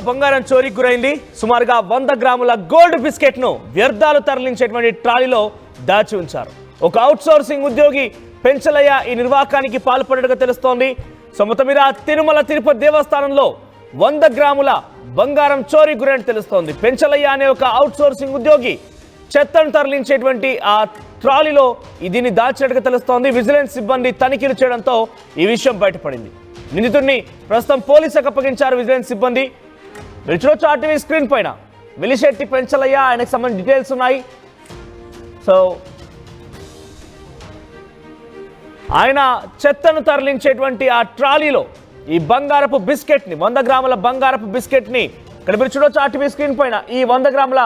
బంగారం చోరీకి గురైంది. సుమారుగా 100 గ్రాముల గోల్డ్ బిస్కెట్ ను వ్యర్థాలు తరలించేటువంటి ట్రాలీలో దాచి ఉంచారు. ఒక అవుట్ సోర్సింగ్ ఉద్యోగి పెంచలయ్య ఈ నిర్వాకానికి పాల్పడినట్టుగా తెలుస్తోంది. సో మొత్తం మీద తిరుమల తిరుపతి దేవస్థానంలో 100 గ్రాముల బంగారం చోరీకి గురైనట్టు తెలుస్తోంది. పెంచలయ్య అనే ఒక అవుట్ సోర్సింగ్ ఉద్యోగి చెత్తను తరలించేటువంటి ఆ ట్రాలీలో దీన్ని దాచినట్టుగా తెలుస్తోంది. విజిలెన్స్ సిబ్బంది తనిఖీలు చేయడంతో ఈ విషయం బయటపడింది. నిందితుడిని ప్రస్తుతం పోలీసులకు అప్పగించారు విజిలెన్స్ సిబ్బంది. చూడొచ్చు ఆర్టీవీ స్క్రీన్ పైన వెలిశెట్టి పెంచలయ్య, ఆయనకు సంబంధించిన డీటెయిల్స్ ఉన్నాయి. సో ఆయన చెత్తను తరలించేటువంటి ఆ ట్రాలీలో ఈ బంగారపు బిస్కెట్ని 100 గ్రాముల బంగారపు బిస్కెట్ని ఇక్కడ మీరు చూడొచ్చు ఆర్టీవీ స్క్రీన్ పైన ఈ 100 గ్రాముల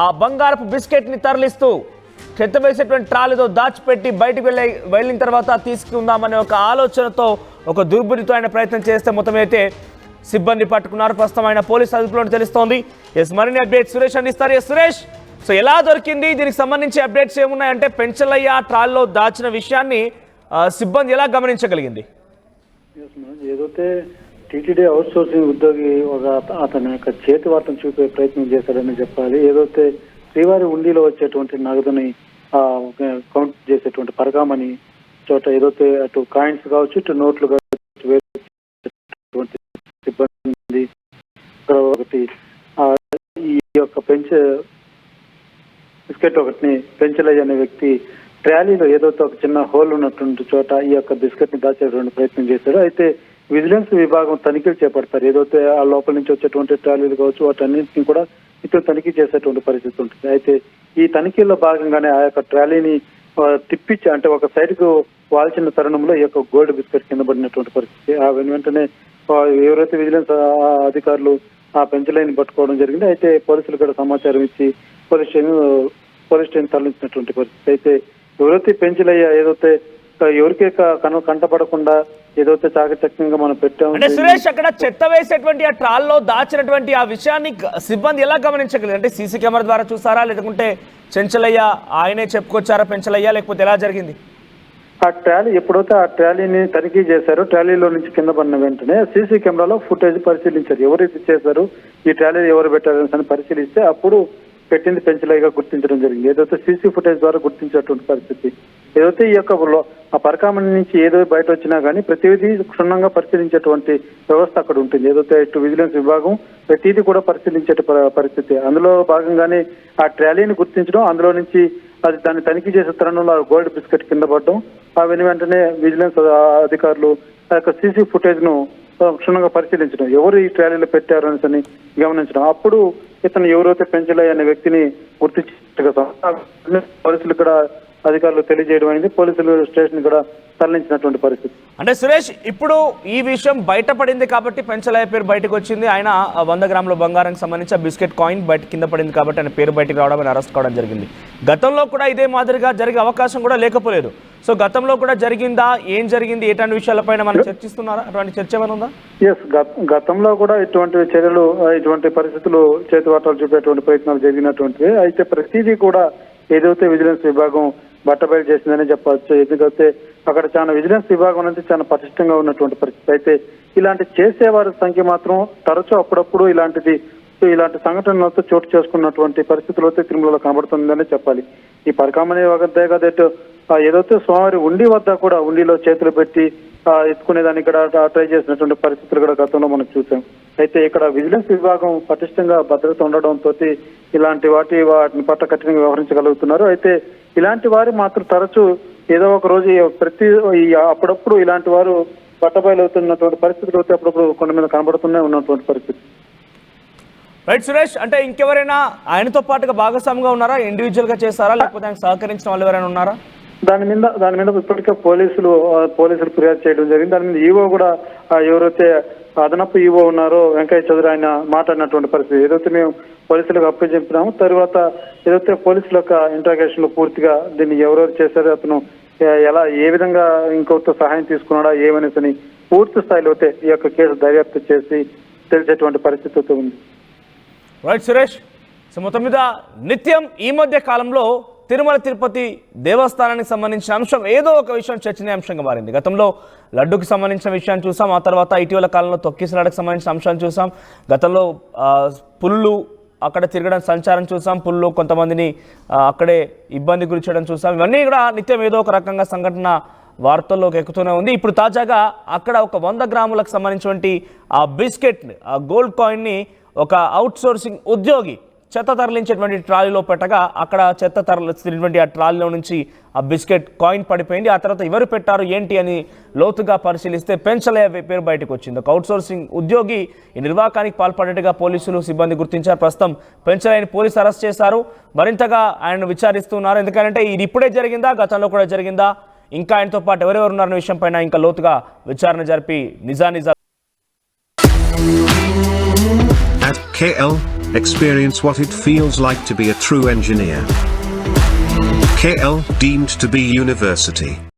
ఆ బంగారపు బిస్కెట్ని తరలిస్తూ చెత్త వేసేటువంటి ట్రాలీతో దాచిపెట్టి బయటికి వెళ్ళిన తర్వాత తీసుకుందామనే ఒక ఆలోచనతో ఒక దుర్బుద్ధితో ఆయన ప్రయత్నం చేస్తే మొత్తం అయితే సిబ్బంది పట్టుకున్నారు. ప్రస్తుతం ఆయన పోలీసు అదుపులో తెలుస్తోంది. మరిన్ని అప్డేట్స్ సురేష్ అందిస్తారు. సురేష్, సో ఎలా దొరికింది, దీనికి సంబంధించి అప్డేట్స్ ఏమున్నాయంటే పెంచలయ్య ట్రాలీలో దాచిన విషయాన్ని సిబ్బంది ఎలా గమనించగలిగింది? ఏదైతే టీటీడీ అవుట్ సోర్సింగ్ ఉద్యోగి అతని యొక్క చేతి వార్తను చూపే ప్రయత్నం చేశాడని చెప్పాలి. ఏదైతే శ్రీవారి ఉండిలో వచ్చేటువంటి నగదుని కౌంట్ చేసేటువంటి పరకామని చోట ఏదైతే అటు కాయిన్స్ కావచ్చు, ఇటు నోట్లు కావచ్చు, సిబ్బంది ఒకటి ఈ యొక్క బిస్కెట్ ఒకటిని పెంచలయ్య అనే వ్యక్తి ట్రాలీలో ఏదైతే ఒక చిన్న హోల్ ఉన్నటువంటి చోట ఈ యొక్క బిస్కెట్ ని దాచేటువంటి ప్రయత్నం చేశాడు. అయితే విజిలెన్స్ విభాగం తనిఖీలు చేపడతారు. ఏదైతే ఆ లోపల నుంచి వచ్చేటువంటి ట్రాలీలు కావచ్చు వాటన్నింటినీ కూడా ఇతను తనిఖీ చేసేటువంటి పరిస్థితి ఉంటుంది. అయితే ఈ తనిఖీల్లో భాగంగానే ఆ యొక్క ట్రాలీని తిప్పించి అంటే ఒక సైడ్ కు వాల్చిన తరుణంలో ఈ యొక్క గోల్డ్ బిస్కెట్ కింద పడినటువంటి పరిస్థితి. ఆ వెంటనే ఎవరైతే విజిలెన్స్ అధికారులు ఆ పెంచలేని పట్టుకోవడం జరిగింది. అయితే పోలీసులు కూడా సమాచారం ఇచ్చి పోలీస్ స్టేషన్ తరలించినటువంటి పరిస్థితి. అయితే ఎవరైతే పెంచలయ్య ఏదైతే ఎవరికే కంటపడకుండా ఏదైతే చాకచక్యంగా మనం పెట్టాము. అంటే సురేష్, అక్కడ చెత్త వేసేటువంటి ఆ ట్రాల్లో దాచినటువంటి ఆ విషయాన్ని సిబ్బంది ఎలా గమనించగలిగింది? అంటే సీసీ కెమెరా ద్వారా చూసారా, లేకుంటే చెంచలయ్య ఆయనే చెప్పుకొచ్చారా పెంచలయ్య, లేకపోతే ఎలా జరిగింది? ఆ ట్రాలీ ఎప్పుడైతే ఆ ట్రాలీని తనిఖీ చేశారో ట్రాలీలో నుంచి కింద పడిన వెంటనే సీసీ కెమెరాలో ఫుటేజ్ పరిశీలించారు. ఎవరైతే చేశారు ఈ ట్రాలీ ఎవరు పెట్టారు అని పరిశీలిస్తే అప్పుడు పెట్టింది పెంచలయ్యగా గుర్తించడం జరిగింది. ఏదైతే సీసీ ఫుటేజ్ ద్వారా గుర్తించేటువంటి పరిస్థితి. ఏదైతే ఈ యొక్క ఆ పరకామణి నుంచి ఏదో బయట వచ్చినా కానీ ప్రతిదీ క్షుణ్ణంగా పరిశీలించేటువంటి వ్యవస్థ అక్కడ ఉంటుంది. ఏదైతే ఇటు విజిలెన్స్ విభాగం ప్రతిదీ కూడా పరిశీలించే పరిస్థితి. అందులో భాగంగానే ఆ ట్రాలీని గుర్తించడం, అందులో నుంచి దాన్ని తనిఖీ చేసే తరుణంలో గోల్డ్ బిస్కెట్ కింద పడడం, ఆ వెంటనే విజిలెన్స్ అధికారులు ఆ యొక్క సీసీ ఫుటేజ్ ను క్షుణ్ణంగా పరిశీలించడం, ఎవరు ఈ ట్రాలీలో పెట్టారు అని గమనించడం. అప్పుడు ఇతను ఎవరైతే పెంచలయ్య అనే వ్యక్తిని గుర్తించినట్టుగా పోలీసులు ఇక్కడ అధికారులు తెలియజేయడం అయింది. పోలీసులు స్టేషన్ కూడా తరలించినటువంటి పరిస్థితి. అంటే సురేష్, ఇప్పుడు ఈ విషయం బయటపడింది కాబట్టి పెంచలయ్య పేరు బయటకు వచ్చింది. ఆయన 100 గ్రాముల బంగారానికి సంబంధించి బిస్కెట్ కాయిన్ బయట కింద పడింది కాబట్టి ఆయన పేరు బయటకు రావడం, ఆయన అరెస్ట్ కావడం జరిగింది. గతంలో కూడా ఇదే మాదిరిగా జరిగే అవకాశం కూడా లేకపోలేదు. సో గతంలో కూడా జరిగిందా, ఏం జరిగింది, ఎటువంటి విషయాలపైన మనం చర్చిస్తున్నారా? అటువంటి చర్చ ఏమైనా ఉందా? గతంలో కూడా ఇటువంటి చర్యలు, ఇటువంటి పరిస్థితులు చేతివాటాలు చూపేటువంటి ప్రయత్నాలు జరిగినటువంటివి. అయితే ప్రతిదీ కూడా ఏదైతే విజిలెన్స్ విభాగం బట్టబయలు చేసిందని చెప్పవచ్చు. ఎందుకంటే అక్కడ చాలా విజిలెన్స్ విభాగం అనేది చాలా పటిష్టంగా ఉన్నటువంటి పరిస్థితి. అయితే ఇలాంటి చేసేవారి సంఖ్య మాత్రం తరచూ అప్పుడప్పుడు ఇలాంటి సంఘటనలతో చోటు చేసుకున్నటువంటి పరిస్థితులు అయితే తిరుమలలో కనబడుతుందని చెప్పాలి. ఈ పరకామణి వద్దే కదా ఏదైతే స్వామివారి ఉండి వద్ద కూడా ఉండిలో చేతులు పెట్టి ఎత్తుకునేదాన్ని ఇక్కడ ట్రై చేసినటువంటి పరిస్థితులు కూడా గతంలో మనం చూసాం. అయితే ఇక్కడ విజిలెన్స్ విభాగం పటిష్టంగా భద్రత ఉండడంతో ఇలాంటి వాటిని పట్ల కఠినంగా వ్యవహరించగలుగుతున్నారు. అయితే ఇలాంటి వారు మాత్రం తరచూ ఏదో ఒక రోజు అప్పుడప్పుడు ఇలాంటి వారు బట్టబయలవుతున్నటువంటి పరిస్థితులు అయితే అప్పుడప్పుడు కొండ మీద కనబడుతూనే ఉన్నటువంటి పరిస్థితి. రైట్ సురేష్, అంటే ఇంకెవరైనా ఆయనతో పాటుగా భాగస్వామిగా ఉన్నారా, ఇండివిజువల్ గా చేస్తారా, లేకపోతే ఆయన సహకరించిన వాళ్ళు ఎవరైనా ఉన్నారా? దాని మీద ఇప్పటికే పోలీసులు ఫిర్యాదు చేయడం జరిగింది. దాని మీద ఈవో కూడా ఎవరైతే అదనపు ఈవో ఉన్నారో వెంకయ్య చౌదరి ఆయన మాట్లాడినటువంటి పరిస్థితి. ఏదైతే మేము పోలీసులకు అప్పచెప్పినాము, తర్వాత ఏదైతే పోలీసుల యొక్క ఇంట్రాగేషన్ లో పూర్తిగా దీన్ని ఎవరెవరు చేశారో, అతను ఏ విధంగా ఇంకొకరితో సహాయం తీసుకున్నాడా ఏమనేసి పూర్తి స్థాయిలో అయితే ఈ యొక్క కేసు దర్యాప్తు చేసి తెలిసేటువంటి పరిస్థితి అయితే ఉంది. రైట్ సురేష్, సో మొత్తం మీద నిత్యం ఈ మధ్య కాలంలో తిరుమల తిరుపతి దేవస్థానానికి సంబంధించిన అంశం ఏదో ఒక విషయం చర్చనీయాంశంగా మారింది. గతంలో లడ్డుకి సంబంధించిన విషయాన్ని చూసాం, ఆ తర్వాత ఇటీవల కాలంలో తొక్కిసలాటకు సంబంధించిన అంశాన్ని చూసాం, గతంలో పుల్లు అక్కడ తిరగడం సంచారం చూసాం, పుల్లు కొంతమందిని అక్కడే ఇబ్బంది గురించడం చూసాం. ఇవన్నీ కూడా నిత్యం ఏదో ఒక రకంగా సంఘటన వార్తల్లోకి ఎక్కుతూనే ఉంది. ఇప్పుడు తాజాగా అక్కడ ఒక 100 గ్రాములకు సంబంధించినటువంటి ఆ బిస్కెట్, ఆ గోల్డ్ కాయిన్ని ఒక అవుట్ సోర్సింగ్ ఉద్యోగి చెత్త తరలించేటువంటి ట్రాలీలో పెట్టగా అక్కడ చెత్త తరలించినటువంటి ఆ ట్రాలీలో నుంచి ఆ బిస్కెట్ కాయిన్ పడిపోయింది. ఆ తర్వాత ఎవరు పెట్టారు ఏంటి అని లోతుగా పరిశీలిస్తే పెంచలయ్య పేరు బయటకు వచ్చింది. ఒక అవుట్ సోర్సింగ్ ఉద్యోగి ఈ నిర్వాకానికి పాల్పడేట్టుగా పోలీసులు సిబ్బంది గుర్తించారు. ప్రస్తుతం పెంచలయ్యని పోలీసు అరెస్ట్ చేశారు. మరింతగా ఆయనను విచారిస్తున్నారు. ఎందుకంటే ఇది ఇప్పుడే జరిగిందా, గతంలో కూడా జరిగిందా, ఇంకా ఆయనతో పాటు ఎవరెవరు ఉన్నారన్న విషయం పైన ఇంకా లోతుగా విచారణ జరిపి నిజానిజాలు. At KL, experience what it feels like to be a true engineer. KL, deemed to be university.